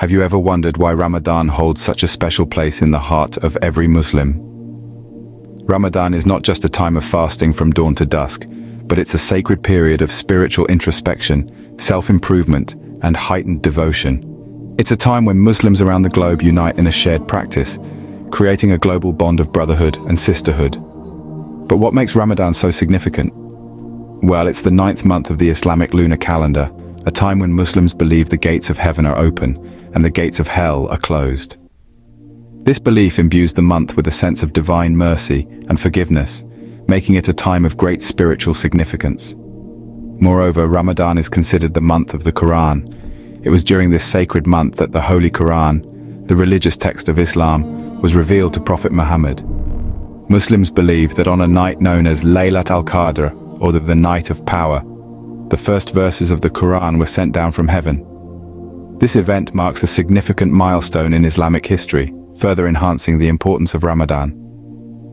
Have you ever wondered why Ramadan holds such a special place in the heart of every Muslim? Ramadan is not just a time of fasting from dawn to dusk, but it's a sacred period of spiritual introspection, self-improvement, and heightened devotion. It's a time when Muslims around the globe unite in a shared practice, creating a global bond of brotherhood and sisterhood. But what makes Ramadan so significant? Well, it's the 9th month of the Islamic lunar calendar, a time when Muslims believe the gates of heaven are open and the gates of hell are closed. This belief imbues the month with a sense of divine mercy and forgiveness, making it a time of great spiritual significance. Moreover, Ramadan is considered the month of the Quran. It was during this sacred month that the Holy Quran, the religious text of Islam, was revealed to Prophet Muhammad. Muslims believe that on a night known as Laylat al-Qadr, or the night of power, the first verses of the Quran were sent down from heaven. This event marks a significant milestone in Islamic history, further enhancing the importance of Ramadan.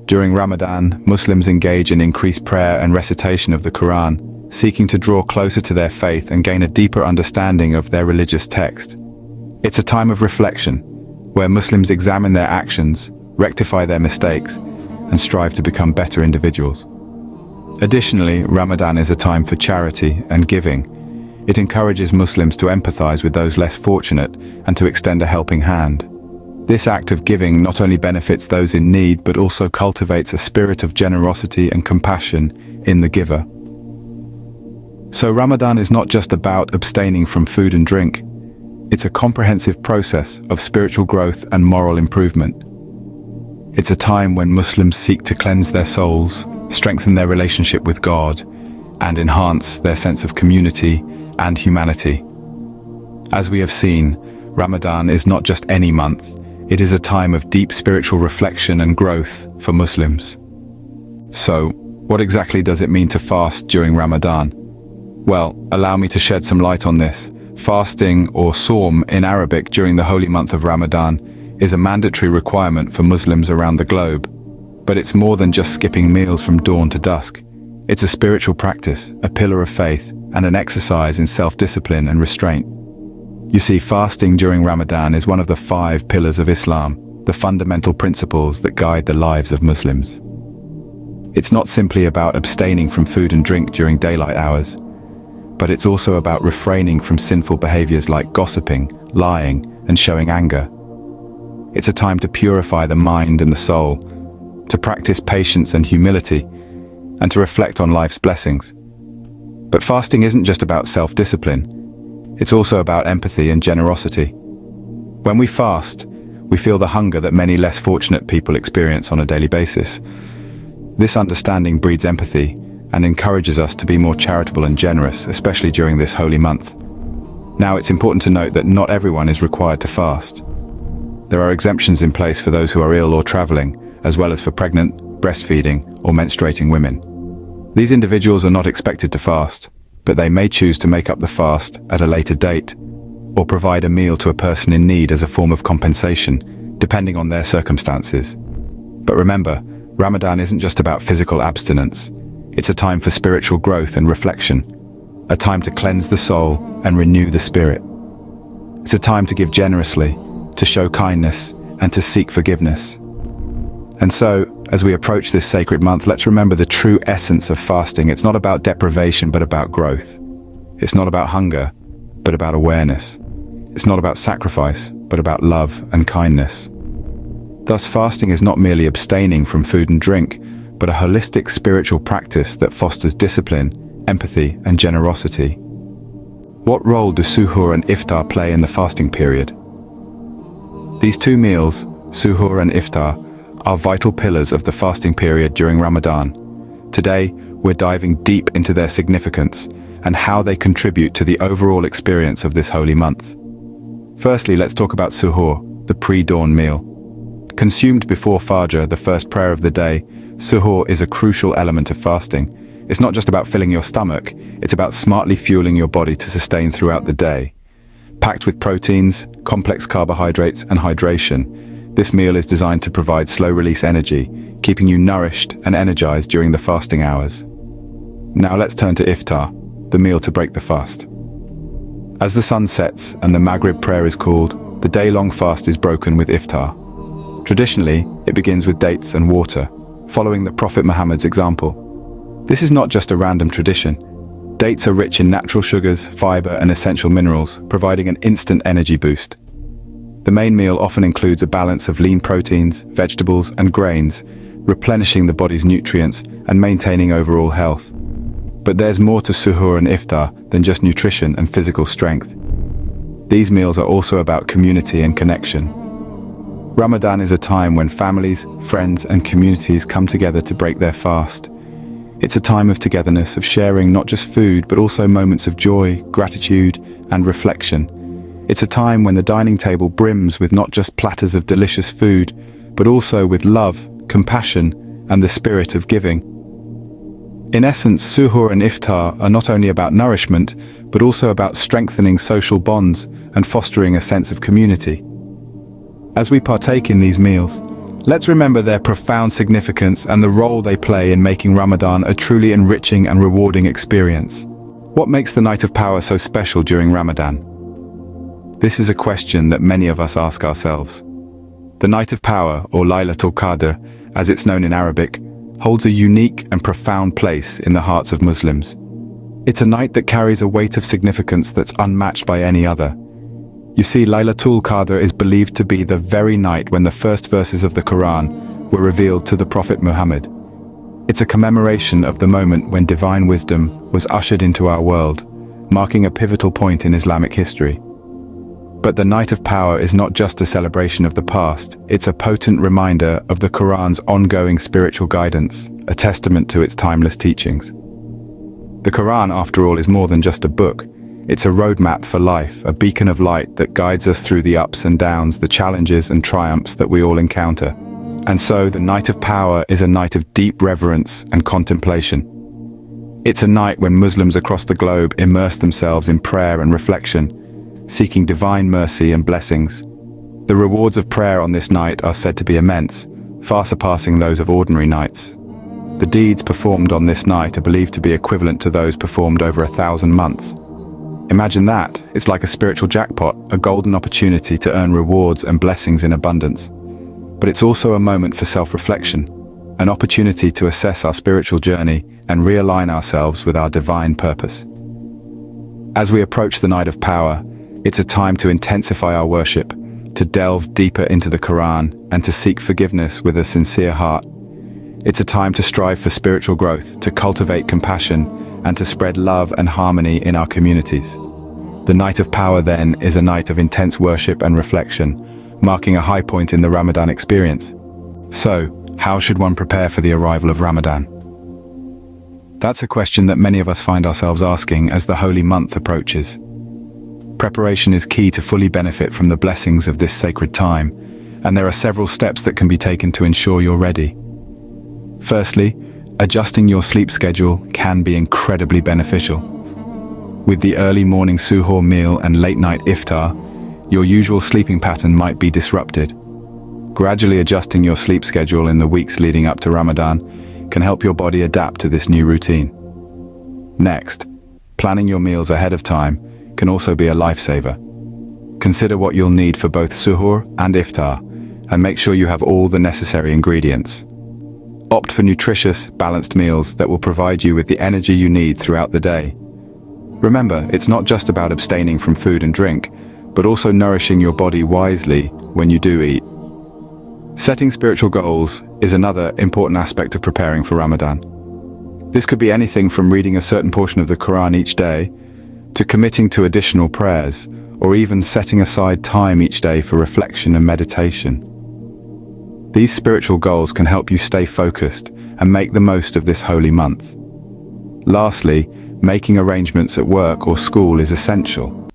During Ramadan, Muslims engage in increased prayer and recitation of the Quran, seeking to draw closer to their faith and gain a deeper understanding of their religious text. It's a time of reflection, where Muslims examine their actions, rectify their mistakes, and strive to become better individuals. Additionally, Ramadan is a time for charity and giving. It encourages Muslims to empathize with those less fortunate and to extend a helping hand. This act of giving not only benefits those in need, but also cultivates a spirit of generosity and compassion in the giver. So Ramadan is not just about abstaining from food and drink. It's a comprehensive process of spiritual growth and moral improvement. It's a time when Muslims seek to cleanse their souls, strengthen their relationship with God, and enhance their sense of community and humanity. As we have seen, Ramadan is not just any month. It is a time of deep spiritual reflection and growth for Muslims. So, what exactly does it mean to fast during Ramadan? Well, allow me to shed some light on this. Fasting, or Sawm in Arabic, during the holy month of Ramadan is a mandatory requirement for Muslims around the globe. But it's more than just skipping meals from dawn to dusk. It's a spiritual practice, a pillar of faith, and an exercise in self-discipline and restraint. You see, fasting during Ramadan is one of the 5 pillars of Islam, the fundamental principles that guide the lives of Muslims. It's not simply about abstaining from food and drink during daylight hours, but it's also about refraining from sinful behaviors like gossiping, lying, and showing anger. It's a time to purify the mind and the soul, to practice patience and humility, and to reflect on life's blessings. But fasting isn't just about self-discipline. It's also about empathy and generosity. When we fast, we feel the hunger that many less fortunate people experience on a daily basis. This understanding breeds empathy and encourages us to be more charitable and generous, especially during this holy month. Now, it's important to note that not everyone is required to fast. There are exemptions in place for those who are ill or traveling, as well as for pregnant, breastfeeding, or menstruating women. These individuals are not expected to fast, but they may choose to make up the fast at a later date, or provide a meal to a person in need as a form of compensation, depending on their circumstances. But remember, Ramadan isn't just about physical abstinence. It's a time for spiritual growth and reflection, a time to cleanse the soul and renew the spirit. It's a time to give generously, to show kindness, and to seek forgiveness. And so, as we approach this sacred month, let's remember the true essence of fasting. It's not about deprivation, but about growth. It's not about hunger, but about awareness. It's not about sacrifice, but about love and kindness. Thus, fasting is not merely abstaining from food and drink, but a holistic spiritual practice that fosters discipline, empathy, and generosity. What role do suhoor and iftar play in the fasting period? These 2 meals, suhoor and iftar, are vital pillars of the fasting period during Ramadan. Today, we're diving deep into their significance and how they contribute to the overall experience of this holy month. Firstly, let's talk about suhoor, the pre-dawn meal. Consumed before Fajr, the first prayer of the day, suhoor is a crucial element of fasting. It's not just about filling your stomach, it's about smartly fueling your body to sustain throughout the day. Packed with proteins, complex carbohydrates, and hydration, this meal is designed to provide slow-release energy, keeping you nourished and energized during the fasting hours. Now let's turn to iftar, the meal to break the fast. As the sun sets and the Maghrib prayer is called, the day-long fast is broken with iftar. Traditionally, it begins with dates and water, following the Prophet Muhammad's example. This is not just a random tradition. Dates are rich in natural sugars, fiber, and essential minerals, providing an instant energy boost. The main meal often includes a balance of lean proteins, vegetables, and grains, replenishing the body's nutrients and maintaining overall health. But there's more to suhoor and iftar than just nutrition and physical strength. These meals are also about community and connection. Ramadan is a time when families, friends, and communities come together to break their fast. It's a time of togetherness, of sharing not just food, but also moments of joy, gratitude, and reflection. It's a time when the dining table brims with not just platters of delicious food, but also with love, compassion, and the spirit of giving. In essence, suhoor and iftar are not only about nourishment, but also about strengthening social bonds and fostering a sense of community. As we partake in these meals, let's remember their profound significance and the role they play in making Ramadan a truly enriching and rewarding experience. What makes the Night of Power so special during Ramadan? This is a question that many of us ask ourselves. The Night of Power, or Laylatul Qadr, as it's known in Arabic, holds a unique and profound place in the hearts of Muslims. It's a night that carries a weight of significance that's unmatched by any other. You see, Laylatul Qadr is believed to be the very night when the first verses of the Quran were revealed to the Prophet Muhammad. It's a commemoration of the moment when divine wisdom was ushered into our world, marking a pivotal point in Islamic history. But the Night of Power is not just a celebration of the past, it's a potent reminder of the Quran's ongoing spiritual guidance, a testament to its timeless teachings. The Quran, after all, is more than just a book. It's a roadmap for life, a beacon of light that guides us through the ups and downs, the challenges and triumphs that we all encounter. And so, the Night of Power is a night of deep reverence and contemplation. It's a night when Muslims across the globe immerse themselves in prayer and reflection, seeking divine mercy and blessings. The rewards of prayer on this night are said to be immense, far surpassing those of ordinary nights. The deeds performed on this night are believed to be equivalent to those performed over 1,000 months. Imagine that. It's like a spiritual jackpot, a golden opportunity to earn rewards and blessings in abundance. But it's also a moment for self-reflection, an opportunity to assess our spiritual journey and realign ourselves with our divine purpose. As we approach the Night of Power, it's a time to intensify our worship, to delve deeper into the Quran, and to seek forgiveness with a sincere heart. It's a time to strive for spiritual growth, to cultivate compassion, and to spread love and harmony in our communities. The Night of Power, then, is a night of intense worship and reflection, marking a high point in the Ramadan experience. So, how should one prepare for the arrival of Ramadan? That's a question that many of us find ourselves asking as the holy month approaches. Preparation is key to fully benefit from the blessings of this sacred time, and there are several steps that can be taken to ensure you're ready. Firstly, adjusting your sleep schedule can be incredibly beneficial. With the early morning suhoor meal and late night iftar, your usual sleeping pattern might be disrupted. Gradually adjusting your sleep schedule in the weeks leading up to Ramadan can help your body adapt to this new routine. Next, planning your meals ahead of time can also be a lifesaver. Consider what you'll need for both suhoor and iftar, and make sure you have all the necessary ingredients. Opt for nutritious, balanced meals that will provide you with the energy you need throughout the day. Remember, it's not just about abstaining from food and drink, but also nourishing your body wisely when you do eat. Setting spiritual goals is another important aspect of preparing for Ramadan. This could be anything from reading a certain portion of the Quran each day, to committing to additional prayers, or even setting aside time each day for reflection and meditation. These spiritual goals can help you stay focused and make the most of this holy month. Lastly, making arrangements at work or school is essential.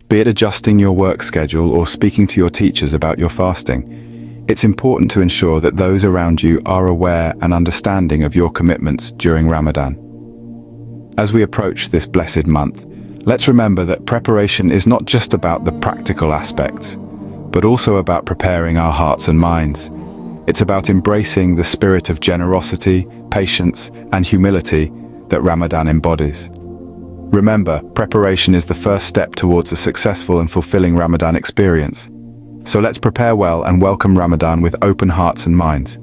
Be it adjusting your work schedule or speaking to your teachers about your fasting, it's important to ensure that those around you are aware and understanding of your commitments during Ramadan. As we approach this blessed month, let's remember that preparation is not just about the practical aspects, but also about preparing our hearts and minds. It's about embracing the spirit of generosity, patience, and humility that Ramadan embodies. Remember, preparation is the first step towards a successful and fulfilling Ramadan experience. So let's prepare well and welcome Ramadan with open hearts and minds.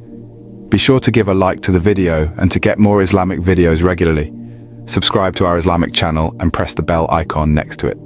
Be sure to give a like to the video, and to get more Islamic videos regularly, subscribe to our Islamic channel and press the bell icon next to it.